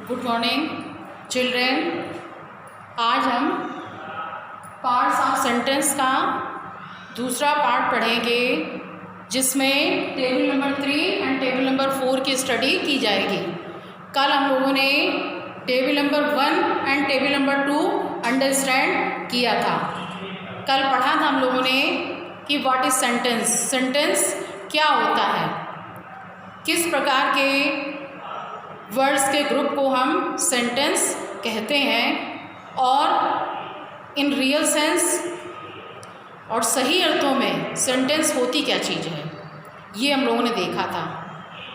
Good morning children. आज हम parts of sentence का दूसरा पार्ट पढ़ेंगे, जिसमें table number 3 and table number 4 की स्टडी की जाएगी। कल हम लोगों ने table number 1 and table number 2 understand किया था। कल पढ़ा था हम लोगों ने कि व्हाट इज़ सेंटेंस, सेंटेंस क्या होता है, किस प्रकार के वर्ड्स के ग्रुप को हम सेंटेंस कहते हैं और इन रियल सेंस और सही अर्थों में सेंटेंस होती क्या चीज़ है, ये हम लोगों ने देखा था।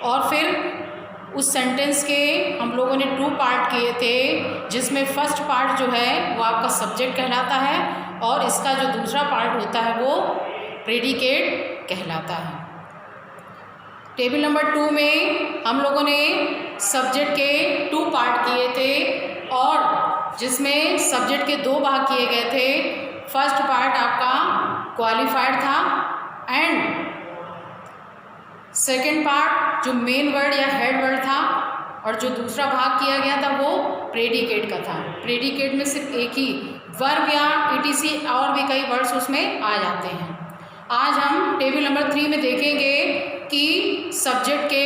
और फिर उस सेंटेंस के हम लोगों ने 2 पार्ट किए थे, जिसमें फर्स्ट पार्ट जो है वो आपका सब्जेक्ट कहलाता है और इसका जो दूसरा पार्ट होता है वो प्रेडिकेट कहलाता है। टेबल नंबर 2 में हम लोगों ने सब्जेक्ट के 2 पार्ट किए थे और जिसमें सब्जेक्ट के 2 भाग किए गए थे। फर्स्ट पार्ट आपका क्वालिफायर था एंड सेकंड पार्ट जो मेन वर्ड या हेड वर्ड था, और जो दूसरा भाग किया गया था वो प्रेडिकेट का था। प्रेडिकेट में सिर्फ एक ही वर्ब या ईटीसी और भी कई वर्ड्स उसमें आ जाते हैं। आज हम टेबल नंबर 3 में देखेंगे कि सब्जेक्ट के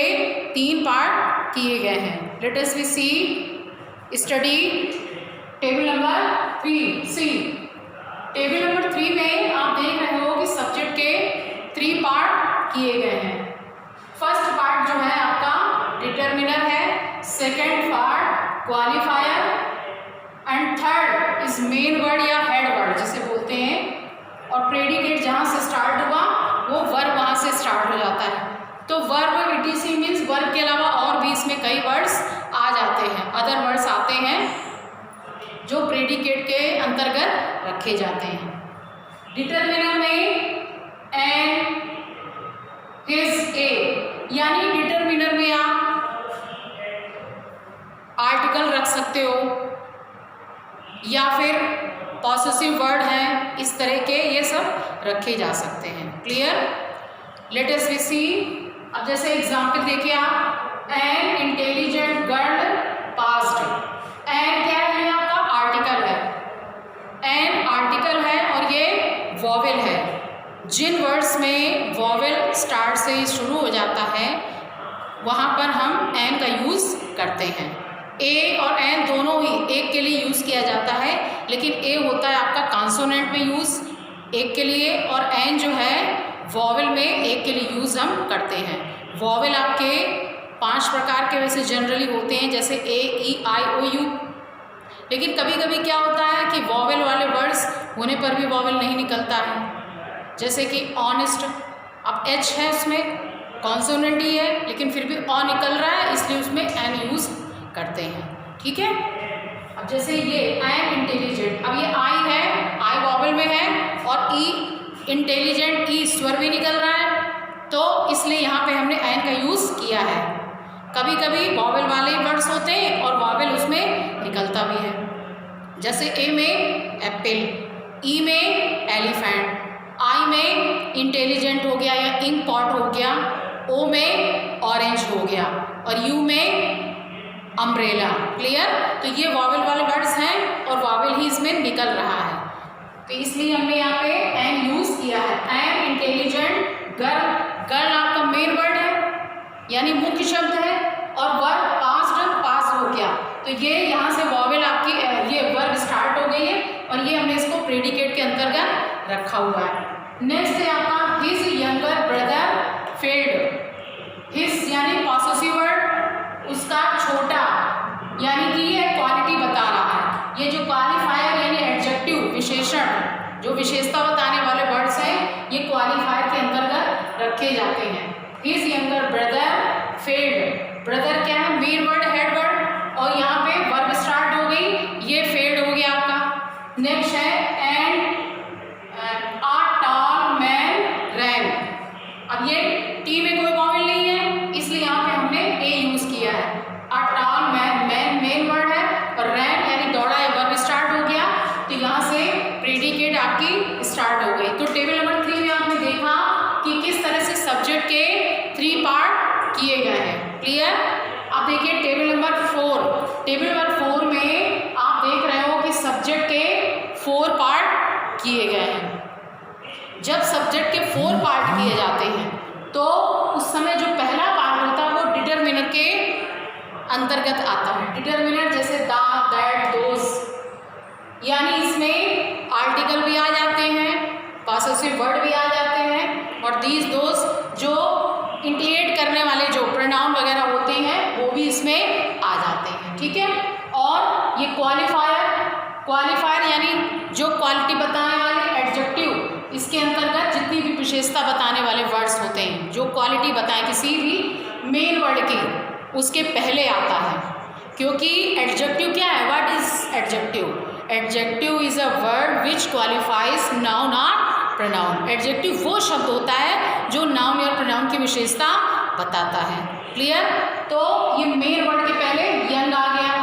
3 पार्ट किए गए हैं। Let us we see study table number 3 सी। टेबल नंबर 3 में आप देख रहे हो कि सब्जेक्ट के 3 पार्ट किए गए हैं। फर्स्ट पार्ट जो है आपका डिटर्मिनर है, second part qualifier and third is main word या हेड वर्ड जिसे बोलते हैं। और प्रेडिकेट जहाँ से स्टार्ट हुआ वो वर्ब वहाँ से स्टार्ट हो जाता है। तो वर्ब ईटीसी मीन्स वर्ब के अलावा और भी इसमें कई वर्ड्स आ जाते हैं, अदर वर्ड्स आते हैं जो प्रेडिकेट के अंतर्गत रखे जाते हैं। डिटर्मिनर में एन, हिज, ए, यानी डिटर्मिनर में आप आर्टिकल रख सकते हो या फिर पॉसेसिव वर्ड हैं, इस तरह के ये सब रखे जा सकते हैं। Clear? Let us we see. अब जैसे एग्जाम्पल देखिए आप, an intelligent girl past. An क्या है? आपका आर्टिकल है, एन आर्टिकल है और ये वॉवेल है। जिन वर्ड्स में वॉवेल स्टार्ट से शुरू हो जाता है वहाँ पर हम एन का यूज़ करते हैं। ए और एन दोनों ही एक के लिए यूज़ किया जाता है, लेकिन ए होता है आपका कॉन्सोनेंट में यूज़ एक के लिए, और एन जो है वॉवेल में एक के लिए यूज़ हम करते हैं। वॉवेल आपके 5 प्रकार के वैसे जनरली होते हैं, जैसे ए, ई, आई, ओ, यू। लेकिन कभी कभी क्या होता है कि वॉवेल वाले वर्ड्स होने पर भी वॉवेल नहीं निकलता है, जैसे कि ऑनेस्ट। अब एच है, उसमें कॉन्सोनेंट ही है लेकिन फिर भी ऑ निकल रहा है, इसलिए उसमें एन यूज़ करते हैं। ठीक है? अब जैसे ये एन इंटेलिजेंट, अब ये आई है, आई वॉवेल में है, और ई इंटेलिजेंट, ई स्वर भी निकल रहा है, तो इसलिए यहाँ पे हमने एन का यूज़ किया है। कभी कभी वॉवेल वाले वर्ड्स होते हैं और वॉवेल उसमें निकलता भी है, जैसे ए में एप्पल, ई में एलिफेंट, आई में इंटेलिजेंट हो गया या इंक पॉट हो गया, ओ में ऑरेंज हो गया और यू में अम्ब्रेला। क्लियर? तो ये वॉवेल वाले वर्ड्स हैं और वॉवेल ही इसमें निकल रहा है, तो इसलिए हमने यहाँ पे एन यूज़ किया है। एन इंटेलिजेंट गर्ल, गर्ल आपका मेन वर्ड है यानी मुख्य शब्द है, और वर्ब पास्ट पास हो गया, तो ये यहाँ से वॉवेल आपकी ये वर्ब स्टार्ट हो गई है और ये हमने इसको प्रेडिकेट के अंतर्गत रखा हुआ है। नेक्स्ट है आपका his younger brother failed. His यानी पॉसेसिव वर्ड, उसका छोटा, यानी कि ये क्वालिटी बता रहा है। ये जो क्वालिफायर यानी एडजेक्टिव विशेषण, जो विशेषता बताने वाले वर्ड्स हैं, ये क्वालिफायर के अंतर्गत रखे जाते हैं। His younger brother failed. Brother क्या है? मेन वर्ड, हेड वर्ड, और यहाँ पे वर्ब स्टार्ट हो गई, ये फेल्ड हो गया आपका। नेक्स्ट है एंड अ टॉल मैन रैन। अब ये टी में कोई वॉवेल नहीं है, इसलिए यहाँ पे हमने ए यूज़ किया है। A tall man, man main word है और रैन यानी दौड़ा है, वर्ब स्टार्ट हो गया, तो यहाँ से प्रेडिकेट आपकी स्टार्ट हो गई। तो टेबल नंबर 3 में आपने देखा कि किस तरह से सब्जेक्ट के 3 पार्ट किए गए हैं। क्लियर? अब देखिए टेबल नंबर 4। टेबल जब सब्जेक्ट के 4 पार्ट किए जाते हैं तो उस समय जो पहला पार्ट होता है वो डिटरमिनर के अंतर्गत आता है। डिटरमिनर जैसे द, दैट, दोस, यानी इसमें आर्टिकल भी आ जाते हैं, पॉसेसिव वर्ड भी आ जाते हैं और दीज दोस जो इंडिकेट करने वाले जो प्रोनाउन वगैरह होते हैं वो भी इसमें आ जाते हैं। ठीक है। और ये क्वालिफायर यानी जो क्वालिटी बताने वाले एडजेक्टिव, इसके अंतर्गत जितनी भी विशेषता बताने वाले वर्ड्स होते हैं, जो क्वालिटी बताएं किसी भी मेन वर्ड की, उसके पहले आता है। क्योंकि एडजेक्टिव क्या है? What is adjective? Adjective is a word which qualifies noun और प्रोनाउन। एडजेक्टिव वो शब्द होता है जो नाउन या प्रोनाउन की विशेषता बताता है। क्लियर? तो ये मेन वर्ड के पहले यंग आ गया,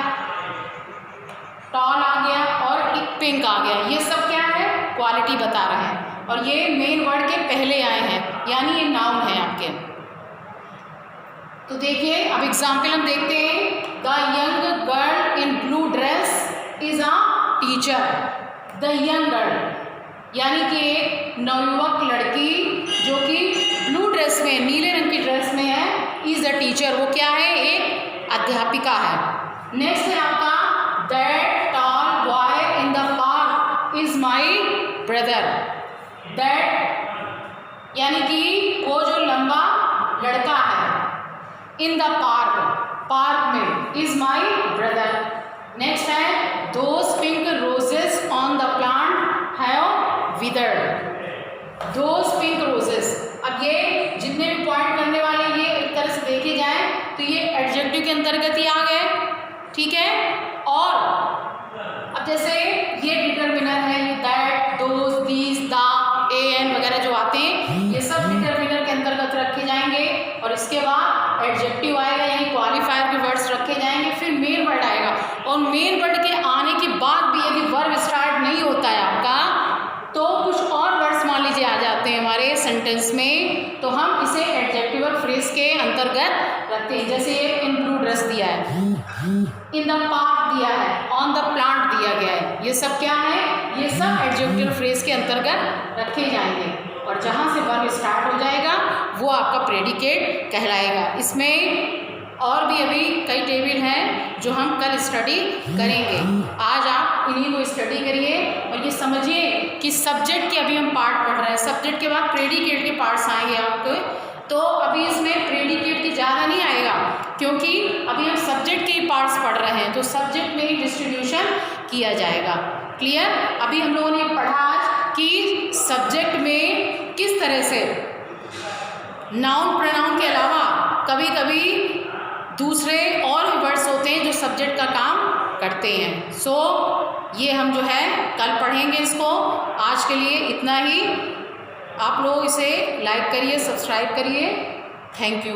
टॉल आ गया और पिंक आ गया। ये सब क्या है? क्वालिटी बता रहे हैं और ये मेन वर्ड के पहले आए हैं, यानी ये नाउन है आपके। तो देखिए अब एग्जाम्पल हम देखते हैं। The young girl in blue dress is a teacher. The young girl यानी कि एक नवयुवक लड़की जो कि ब्लू ड्रेस में, नीले रंग की ड्रेस में है, इज अ टीचर, वो क्या है? एक अध्यापिका है। नेक्स्ट है आपका that tall boy in the park is my brother. That यानी कि वो जो लंबा लड़का है, इन द पार्क में, इज माई ब्रदर। नेक्स्ट है those pink roses on the plant have withered. Those pink roses, अब ये जितने भी पॉइंट करने वाले ये एक तरह से देखे जाए तो ये एडजेक्टिव के अंतर्गत ही आ गए। ठीक है। और अब जैसे ये डिटरमिनर है, ये that, those, these, the, an वगैरह जो आते हैं ये सब डिटरमिनर के अंतर्गत रखे जाएंगे और इसके बाद एडजेक्टिव आएगा यानी क्वालिफायर के वर्ड्स रखे जाएंगे, फिर मेन वर्ड आएगा। और मेन वर्ड के आने के बाद भी यदि वर्ब स्टार्ट नहीं होता है आपका तो कुछ और वर्ड्स मान लीजिए आ जाते हैं हमारे सेंटेंस में, तो हम इसे एडजेक्टिव और फ्रेज के अंतर्गत रखते हैं। जैसे ये इन ब्लू ड्रेस दिया है, इन द पार्क दिया है, ऑन द प्लांट दिया गया है, ये सब क्या है? ये सब एडजेक्टिव फ्रेज के अंतर्गत रखे जाएंगे और जहाँ से वर्ब स्टार्ट हो जाएगा वो आपका प्रेडिकेट कहलाएगा। इसमें और भी अभी कई टेबल हैं जो हम कल स्टडी करेंगे। आज आप इन्हीं को स्टडी करिए और ये समझिए कि सब्जेक्ट के अभी हम पार्ट पढ़ रहे हैं, सब्जेक्ट के बाद प्रेडिकेट के पार्ट्स आएंगे आपको। तो अभी इसमें प्रेडिकेट की ज़्यादा नहीं आएगा क्योंकि अभी हम सब्जेक्ट के पार्ट्स पढ़ रहे हैं, तो सब्जेक्ट में ही डिस्ट्रीब्यूशन किया जाएगा। क्लियर? अभी हम लोगों ने पढ़ा आज कि सब्जेक्ट में किस तरह से नाउन प्रोनाउन के अलावा कभी कभी दूसरे और भी वर्ड्स होते हैं जो सब्जेक्ट का काम करते हैं। सो ये हम जो है कल पढ़ेंगे इसको। आज के लिए इतना ही। आप लोग इसे लाइक करिए, सब्सक्राइब करिए। Thank you.